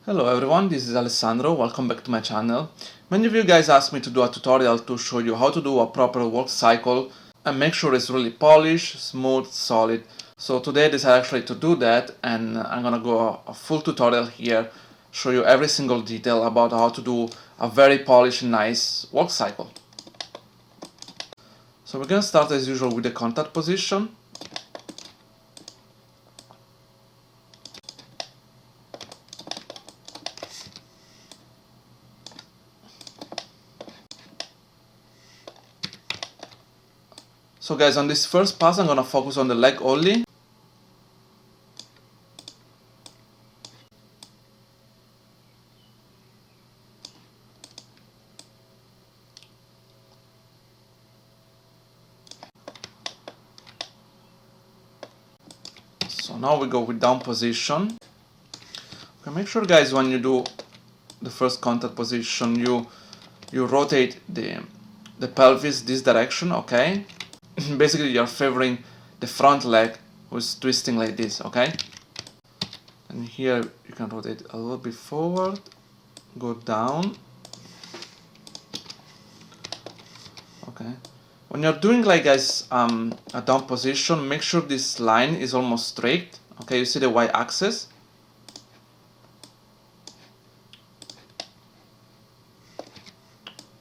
Hello everyone, this is Alessandro, welcome back to my channel. Many of you guys asked me to do a tutorial to show you how to do a proper work cycle and make sure it's really polished, smooth, solid. So today I decided actually to do that, and I'm gonna go a full tutorial here, show you every single detail about how to do a very polished and nice work cycle. So we're gonna start as usual with the contact position. So guys, on this first pass I'm gonna focus on the leg only. So now we go with down position. Okay, make sure guys, when you do the first contact position, you rotate the pelvis this direction, okay? Basically you're favoring the front leg, who's twisting like this, okay? And here you can rotate a little bit forward, go down. Okay. When you're doing like guys a down position, make sure this line is almost straight. Okay, you see the y-axis?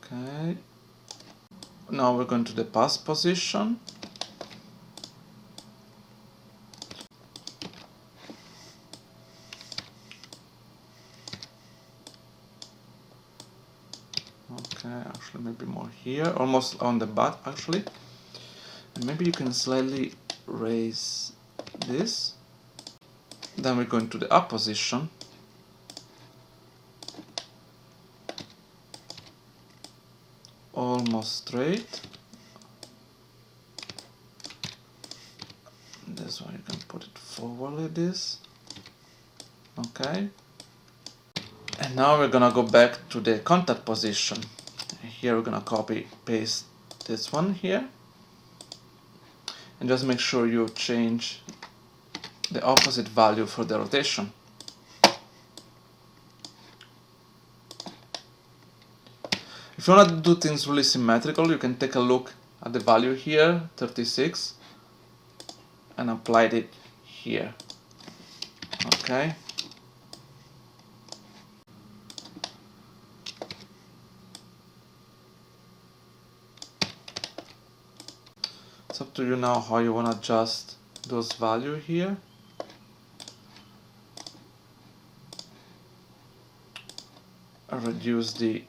Okay. Now we're going to the pass position. Okay, actually maybe more here, almost on the butt actually. And maybe you can slightly raise this. Then we're going to the up position. Almost straight. This one you can put it forward like this. Okay. And now we're gonna go back to the contact position. Here we're gonna copy paste this one here. And just make sure you change the opposite value for the rotation. If you want to do things really symmetrical, you can take a look at the value here, 36, and apply it here. Okay. It's up to you now how you want to adjust those values here. Reduce the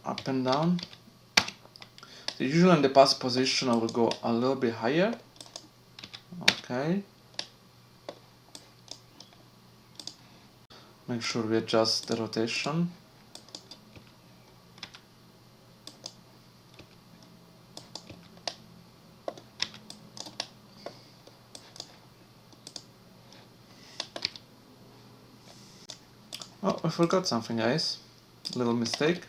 up and down. So usually in the pass position I will go a little bit higher. Okay. Make sure we adjust the rotation. Oh, I forgot something guys. Little mistake.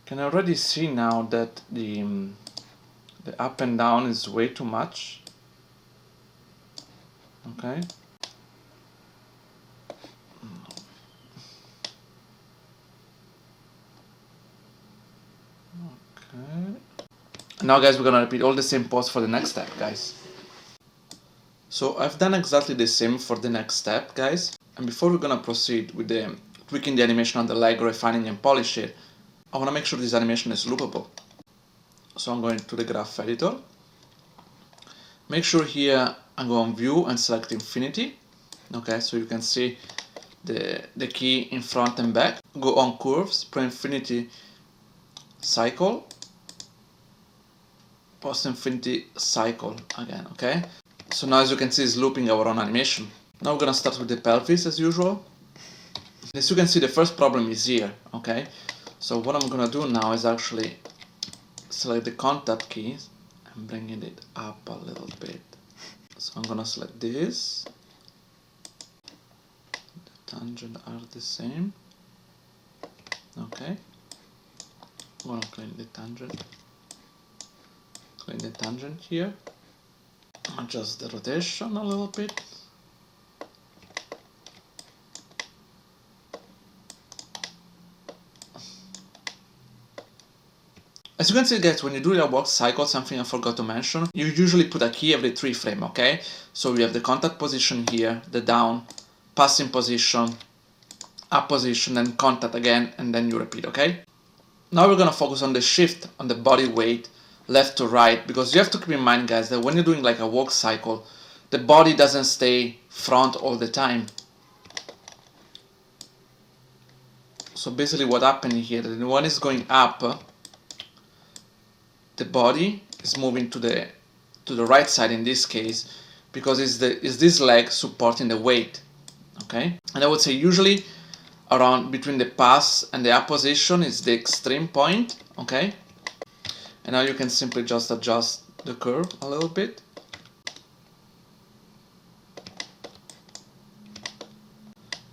Can already see now that the up and down is way too much. Okay. Okay. Now guys, we're gonna repeat all the same pose for the next step, guys. So I've done exactly the same for the next step, guys. And before we're gonna proceed with the tweaking the animation on the leg, refining and polish it, I wanna make sure this animation is loopable. So I'm going to the graph editor. Make sure here I go on view and select infinity. Okay, so you can see the key in front and back. Go on curves, pro infinity cycle, post infinity cycle again, okay? So now as you can see it's looping our own animation. Now we're gonna start with the pelvis as usual. As you can see the first problem is here, okay? So what I'm gonna do now is actually select the contact keys and bringing it up a little bit. So I'm gonna select this. The tangent are the same. Okay. I'm gonna clean the tangent. Clean the tangent here. Adjust the rotation a little bit. As you can see, guys, when you do your walk cycle, something I forgot to mention, you usually put a key every 3 frames, okay? So we have the contact position here, the down, passing position, up position, and contact again, and then you repeat, okay? Now we're gonna focus on the shift on the body weight, left to right, because you have to keep in mind, guys, that when you're doing like a walk cycle, the body doesn't stay front all the time. So basically what happened here, that when it's going up, the body is moving to the right side in this case, because it's this leg supporting the weight, okay? And I would say usually around between the pass and the up position is the extreme point, okay? And now you can simply just adjust the curve a little bit.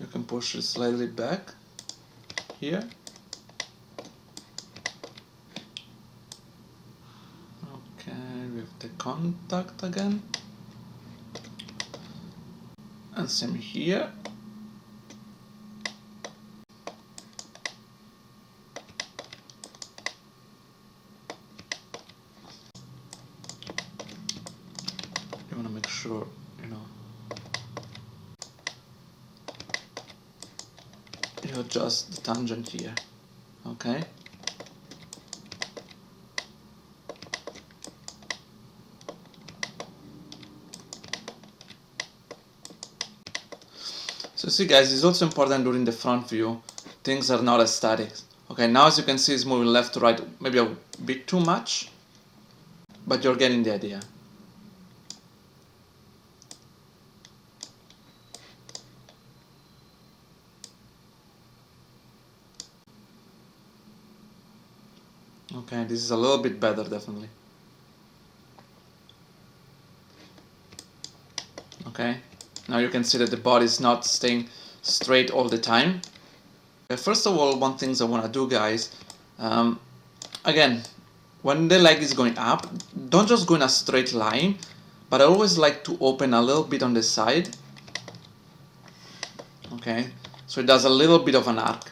You can push it slightly back here. Okay, with the contact again. And same here. You want to make sure, you adjust the tangent here, okay? So see, guys, it's also important during the front view, things are not as static. Okay, now as you can see, it's moving left to right, maybe a bit too much, but you're getting the idea. Okay, this is a little bit better, definitely. Okay, now you can see that the body is not staying straight all the time. First of all, one thing I want to do, guys, again, when the leg is going up, don't just go in a straight line, but I always like to open a little bit on the side. Okay, so it does a little bit of an arc.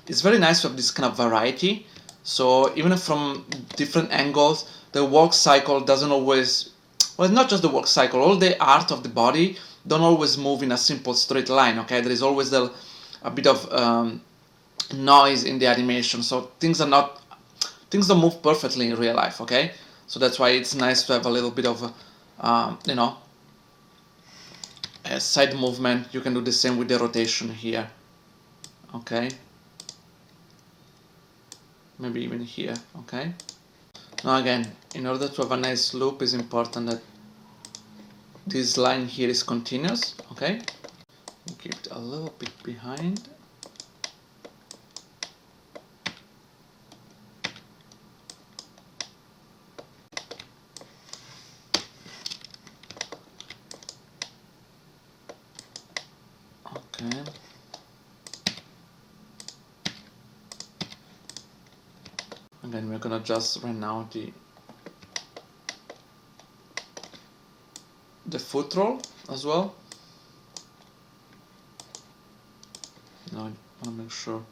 It's very nice to have this kind of variety. So even from different angles, the walk cycle doesn't always, well, not just the walk cycle, all the art of the body don't always move in a simple straight line, okay? There is always a bit of noise in the animation, so things don't move perfectly in real life, okay? So that's why it's nice to have a little bit of, a side movement. You can do the same with the rotation here, okay? Maybe even here, okay? Now again, in order to have a nice loop, it's important that this line here is continuous, okay? Keep it a little bit behind. Okay. Again, we're gonna adjust right now the foot roll as well. Now I want to make sure.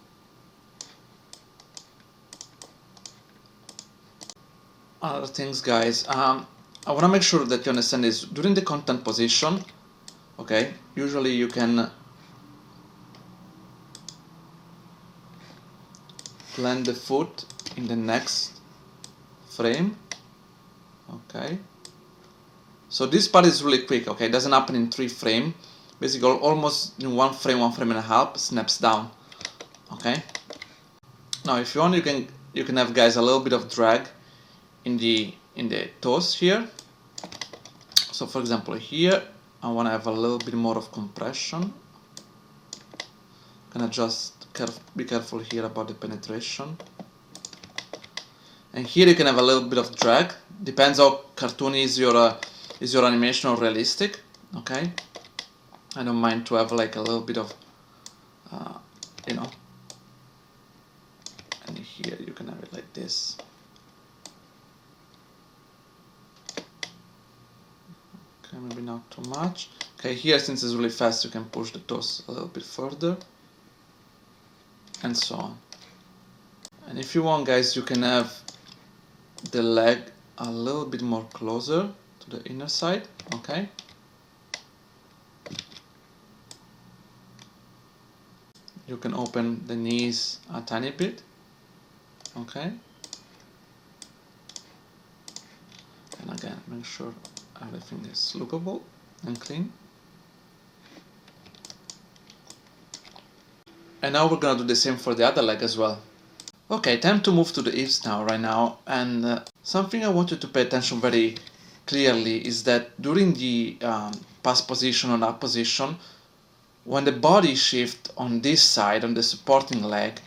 Other things, guys, I want to make sure that you understand this. During the content position, okay, usually you can plant the foot in the next frame, okay? So this part is really quick, okay? It doesn't happen in 3 frames. Basically, almost in 1 frame and a half, snaps down, okay? Now, if you want, you can have, guys, a little bit of drag in the toes here. So, for example, here I want to have a little bit more of compression. Gonna just be careful here about the penetration. And here you can have a little bit of drag. Depends how cartoony is your animation or realistic. Okay. I don't mind to have like a little bit of, you know, and here you can have it like this. Okay, maybe not too much. Okay, here since it's really fast, you can push the toes a little bit further, and so on. And if you want, guys, you can have the leg a little bit more closer to the inner side, okay? You can open the knees a tiny bit, okay? And again, make sure everything is lookable and clean. And now we're gonna do the same for the other leg as well. Okay, time to move to the hips now, right now. And something I want you to pay attention very clearly is that during the pass position or up position, when the body shift on this side, on the supporting leg,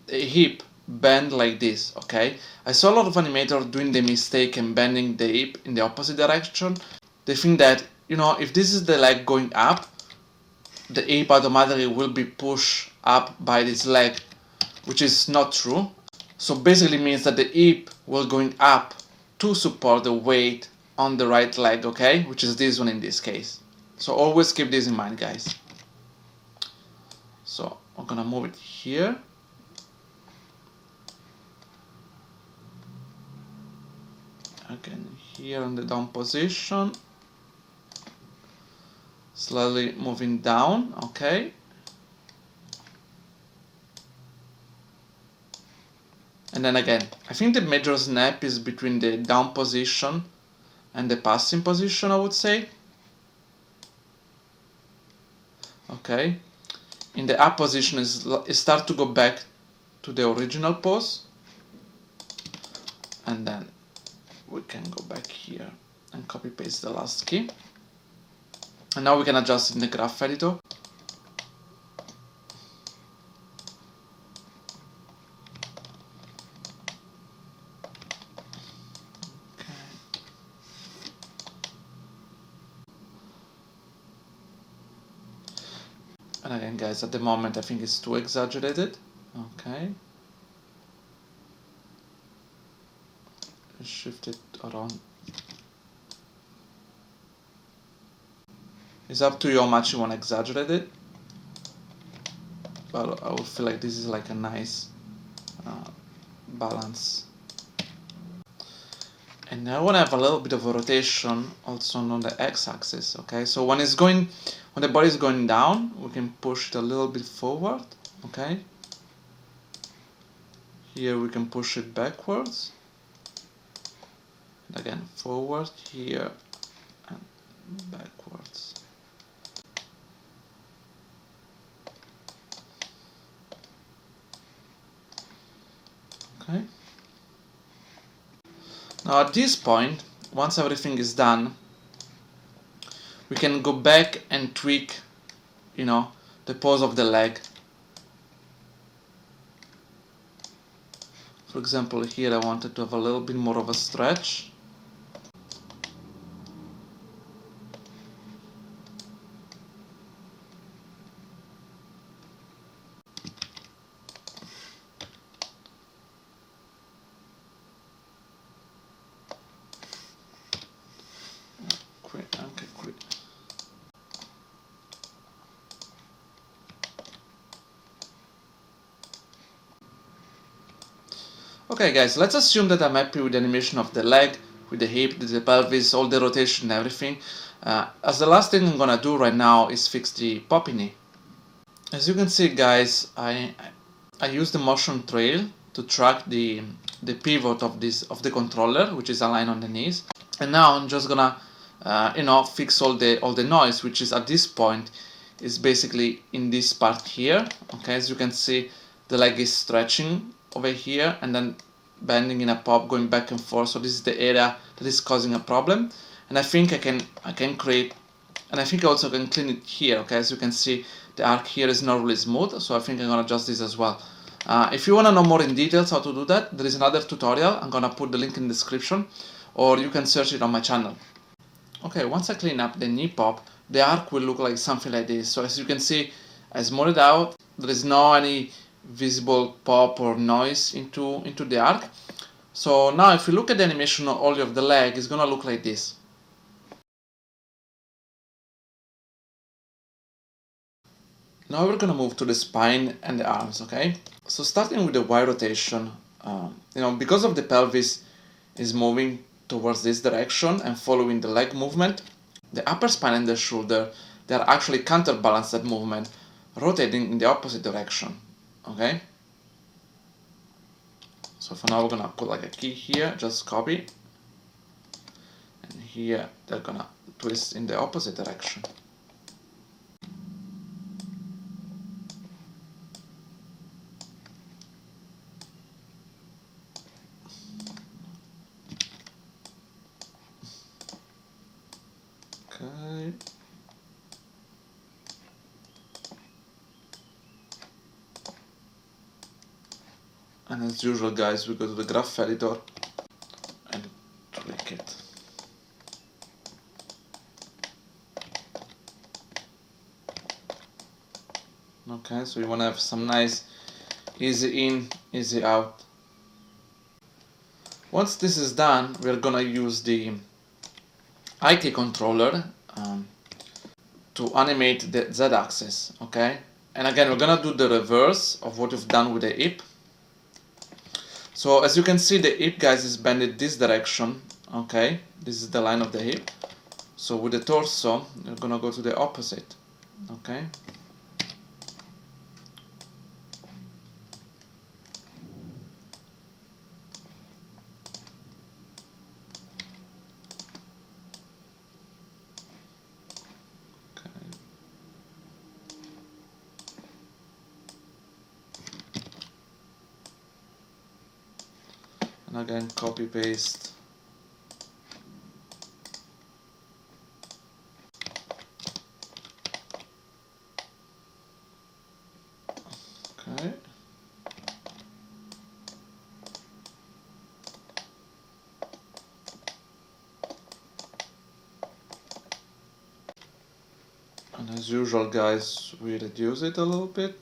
the hip bend like this, okay? I saw a lot of animators doing the mistake and bending the hip in the opposite direction. They think that, you know, if this is the leg going up, the hip automatically will be pushed up by this leg, which is not true. So basically means that the hip will going up to support the weight on the right leg, okay? Which is this one in this case. So always keep this in mind, guys. So I'm gonna move it here. Again, here on the down position. Slowly moving down, okay? And then again, I think the major snap is between the down position and the passing position, I would say. Okay. In the up position is start to go back to the original pose. And then we can go back here and copy paste the last key. And now we can adjust in the graph editor. And again, guys, at the moment I think it's too exaggerated. Okay. Shift it around. It's up to you how much you want to exaggerate it. But I would feel like this is like a nice balance. And I want to have a little bit of a rotation also on the x-axis, okay? So when the body is going down, we can push it a little bit forward, okay? Here we can push it backwards. And again, forward here and backwards. Okay. Now at this point, once everything is done, we can go back and tweak, you know, the pose of the leg. For example, here I wanted to have a little bit more of a stretch. Okay guys, let's assume that I'm happy with the animation of the leg, with the hip, the pelvis, all the rotation and everything. As the last thing I'm gonna do right now is fix the poppy knee. As you can see, guys, I use the motion trail to track the pivot of the controller, which is aligned on the knees. And now I'm just gonna you know, fix all the noise, which is at this point is basically in this part here. Okay, as you can see, the leg is stretching over here and then bending in a pop, going back and forth. So this is the area that is causing a problem, and I think I can create, and I think I also can clean it here. Okay, as you can see, the arc here is not really smooth, so I think I'm gonna adjust this as well. If you want to know more in details how to do that, there is another tutorial. I'm gonna put the link in the description, or you can search it on my channel. Okay, once I clean up the knee pop, the arc will look like something like this. So as you can see, I smoothed it out. There is no any visible pop or noise into the arc. So now if you look at the animation only of the leg, it's gonna look like this. Now we're gonna move to the spine and the arms, okay? So starting with the Y rotation, because of the pelvis is moving towards this direction and following the leg movement, the upper spine and the shoulder, they are actually counterbalance that movement, rotating in the opposite direction, okay? So for now we're gonna put like a key here, just copy, and here they're gonna twist in the opposite direction. Okay. And as usual, guys, we go to the graph editor and tweak it. Okay, so you want to have some nice easy in, easy out. Once this is done, we're gonna use the IT controller to animate the Z-axis, okay? And again, we're gonna do the reverse of what we've done with the hip. So as you can see, the hip, guys, is bended this direction, okay? This is the line of the hip. So with the torso, we're gonna go to the opposite, okay? And again, copy paste. Okay. And as usual, guys, we reduce it a little bit.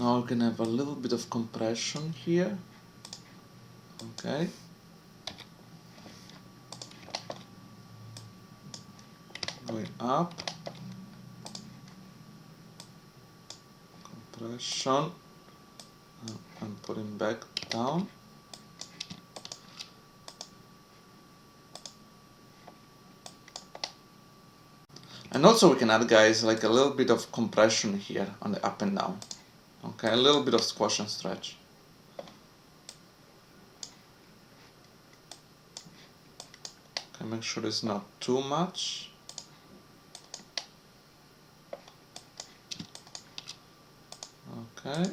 Now we can have a little bit of compression here. Okay. Going up. Compression. And putting back down. And also we can add, guys, like a little bit of compression here on the up and down. Okay, a little bit of squash and stretch. Okay, make sure it's not too much. Okay.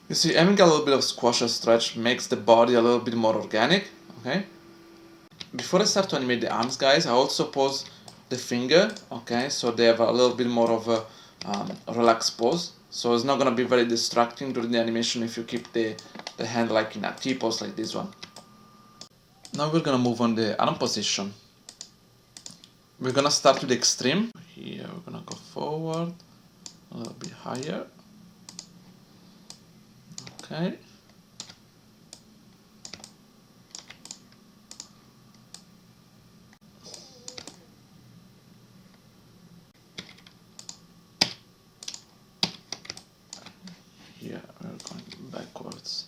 You see, having a little bit of squash and stretch makes the body a little bit more organic, okay? Before I start to animate the arms, guys, I also pose the finger, okay? So they have a little bit more of a relaxed pose. So it's not gonna be very distracting during the animation if you keep the hand like in a T-pose like this one. Now we're gonna move on the arm position. We're gonna start with the extreme. Here we're gonna go forward, a little bit higher. Okay. Here we're going backwards.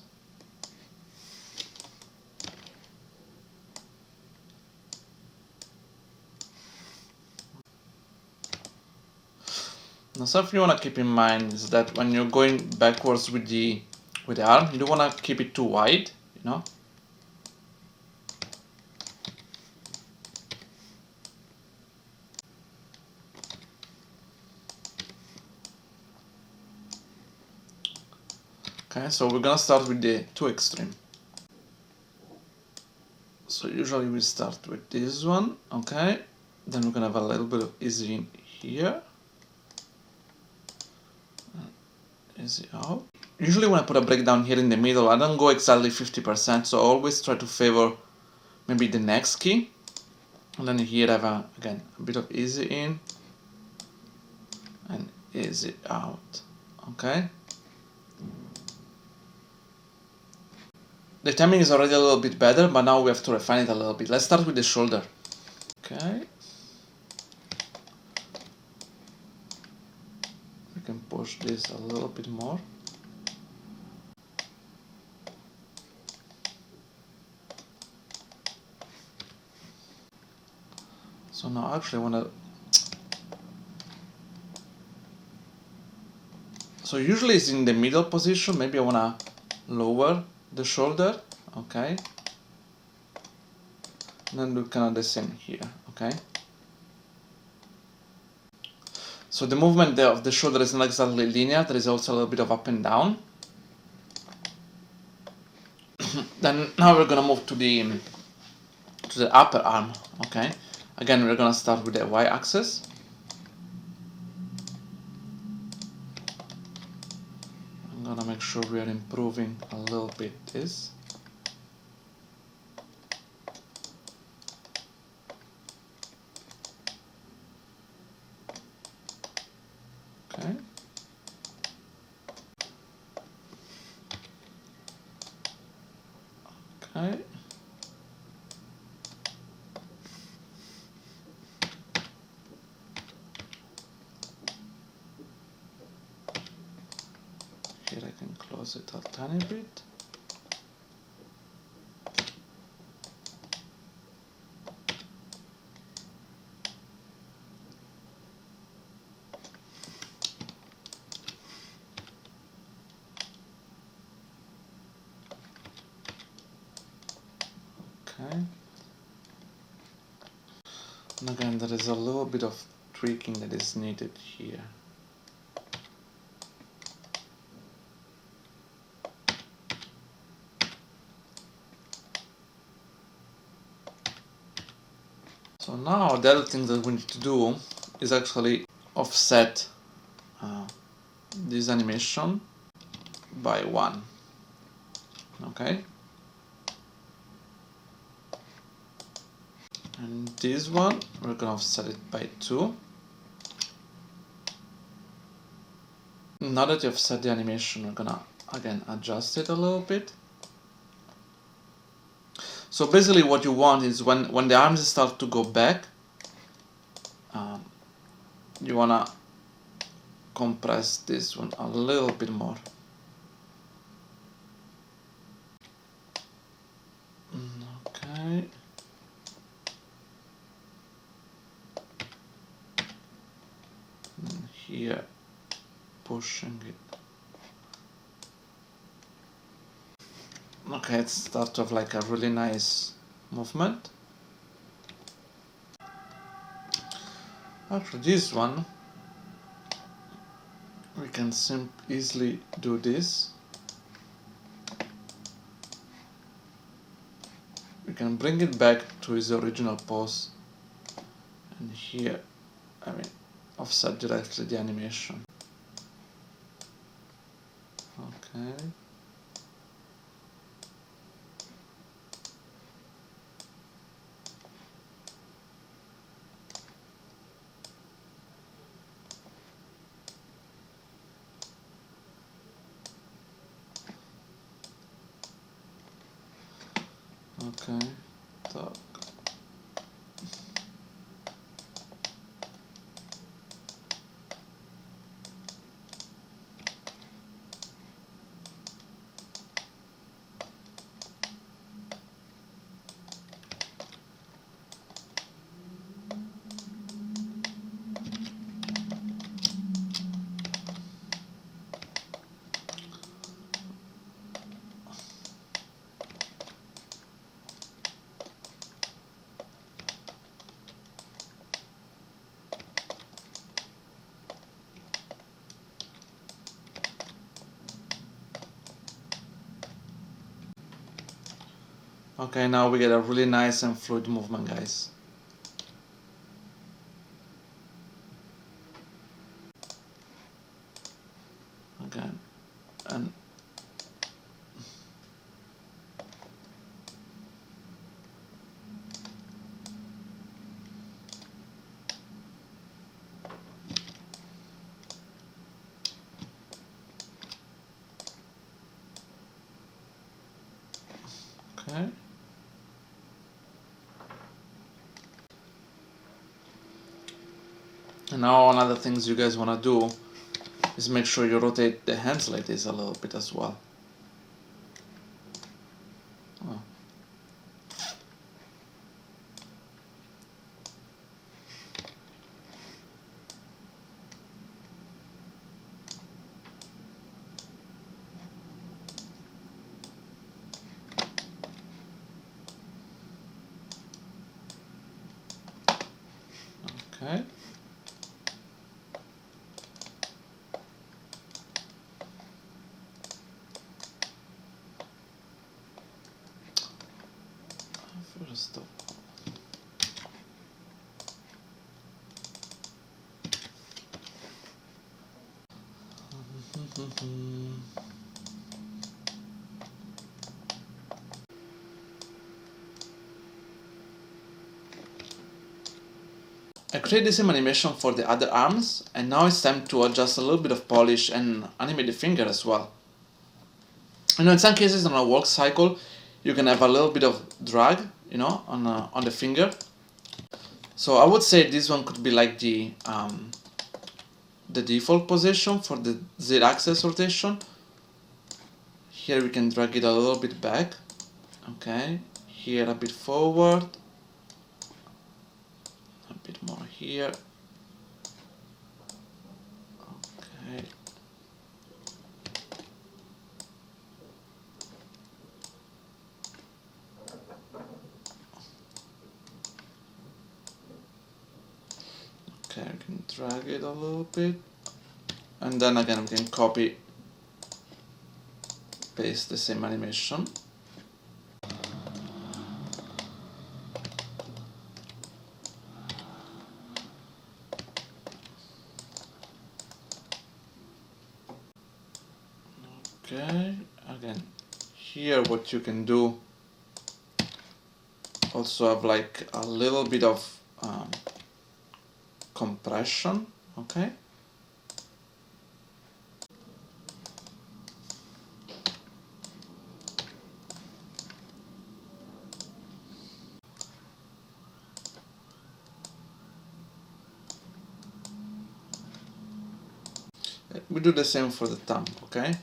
Now something you want to keep in mind is that when you're going backwards with the with the arm. You don't want to keep it too wide, you know. Okay, so we're gonna start with the two extreme. So usually we start with this one, okay? Then we're gonna have a little bit of easy in here. Easy out. Usually when I put a breakdown here in the middle, I don't go exactly 50%, so I always try to favor maybe the next key. And then here I have, again, a bit of easy in and easy out, okay? The timing is already a little bit better, but now we have to refine it a little bit. Let's start with the shoulder. Okay. We can push this a little bit more. So now actually I want to... So usually it's in the middle position. Maybe I want to lower the shoulder, okay? And then do kind of the same here, okay? So the movement of the shoulder is not exactly linear. There is also a little bit of up and down. Then now we're gonna move to the upper arm, okay? Again, we're gonna start with the y-axis. I'm gonna make sure we are improving a little bit this. Okay. Okay. Here I can close it a tiny bit. Okay. And again, there is a little bit of tweaking that is needed here. So now the other thing that we need to do is actually offset this animation by 1. Okay. And this one, we're gonna offset it by 2. Now that you've set the animation, we're gonna again adjust it a little bit. So basically what you want is when the arms start to go back, you wanna compress this one a little bit more. Okay. And here, pushing it. Okay, it starts to have like a really nice movement. Actually, this one, we can easily do this. We can bring it back to its original pose. And here, offset directly the animation. Okay. Okay. Так. Okay, now we get a really nice and fluid movement, guys. Okay, and okay. And now another things you guys wanna do is make sure you rotate the hands like this a little bit as well. Oh. Okay. First of all. I created the same animation for the other arms, and now it's time to adjust a little bit of polish and animate the finger as well. You know, in some cases on a work cycle, you can have a little bit of drag, you know, on the finger. So I would say this one could be like the default position for the Z-axis rotation. Here we can drag it a little bit back. Okay, here a bit forward, a bit more here. Okay. Okay, we can drag it a little bit, and then again we can copy, paste the same animation. Okay, again, here what you can do, also have like a little bit of compression, okay? We do the same for the thumb, okay?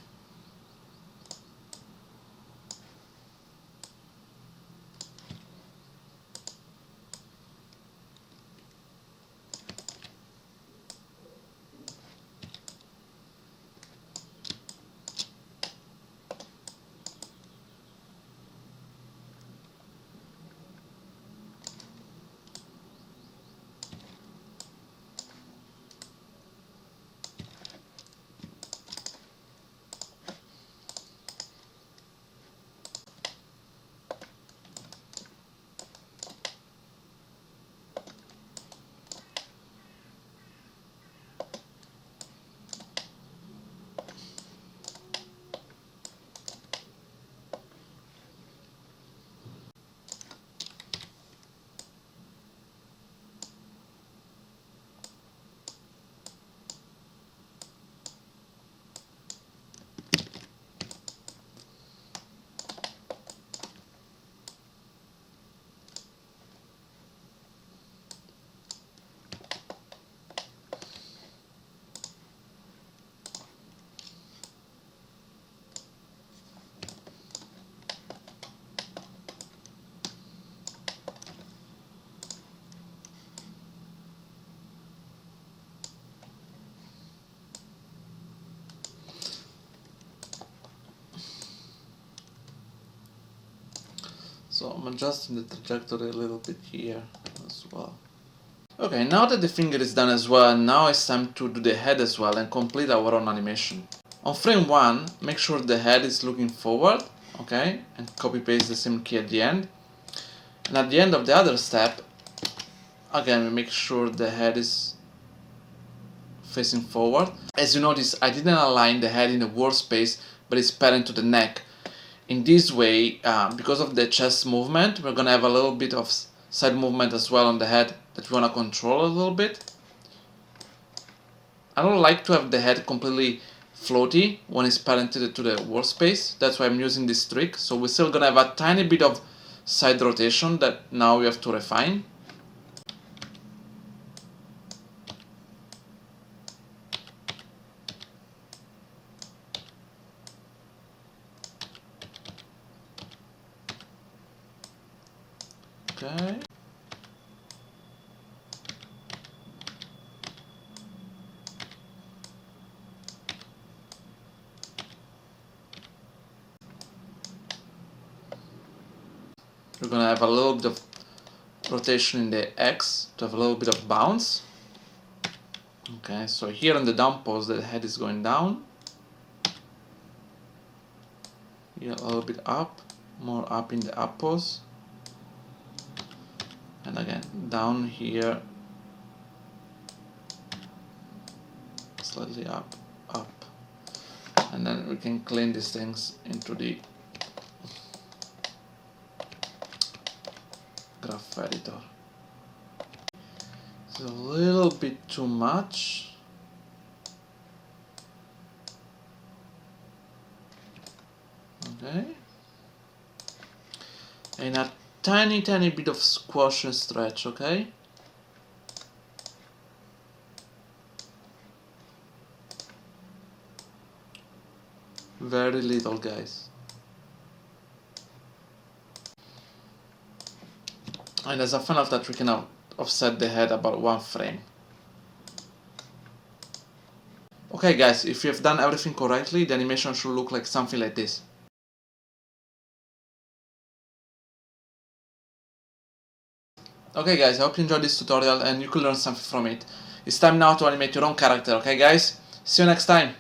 So I'm adjusting the trajectory a little bit here as well. Okay, now that the finger is done as well, now it's time to do the head as well and complete our own animation. On frame 1, make sure the head is looking forward, okay, and copy paste the same key at the end. And at the end of the other step, again, we make sure the head is facing forward. As you notice, I didn't align the head in the workspace, but it's parallel to the neck. In this way, because of the chest movement, we're gonna have a little bit of side movement as well on the head that we wanna control a little bit. I don't like to have the head completely floaty when it's parented to the workspace. That's why I'm using this trick. So we're still gonna have a tiny bit of side rotation that now we have to refine. Okay. We're gonna have a little bit of rotation in the X to have a little bit of bounce. Okay, so here on the down pose, the head is going down. Here a little bit up, more up in the up pose. And again, down here, slightly up, up. And then we can clean these things into the graph editor. It's a little bit too much. Okay. And a tiny bit of squash and stretch, okay? Very little, guys. And as a final touch, we can offset the head about 1 frame. Okay guys, if you have done everything correctly, the animation should look like something like this. Okay guys, I hope you enjoyed this tutorial and you could learn something from it. It's time now to animate your own character, okay guys? See you next time!